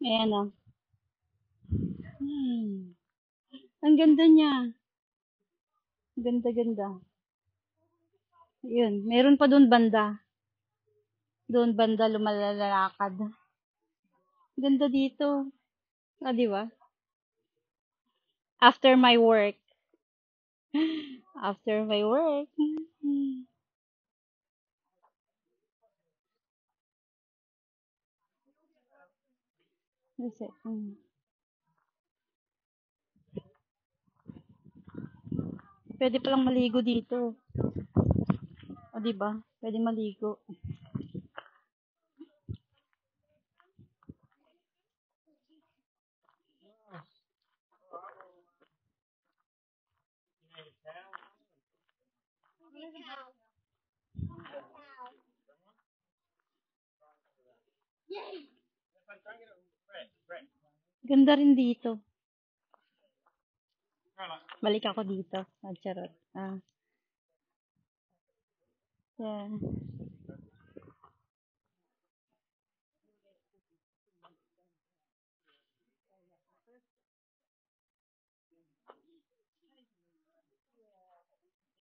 Ayan o. Ang ganda niya. Ganda-ganda. Yun. Meron pa doon banda. Doon banda lumalalakad. Ganda dito. Ah, di ba? After my work. After my work. Kasi, pwede palang maligo dito. O, di ba? Pwede maligo. Ganda rin dito. Balik ako dito. Ah, charot. Ah, yeah.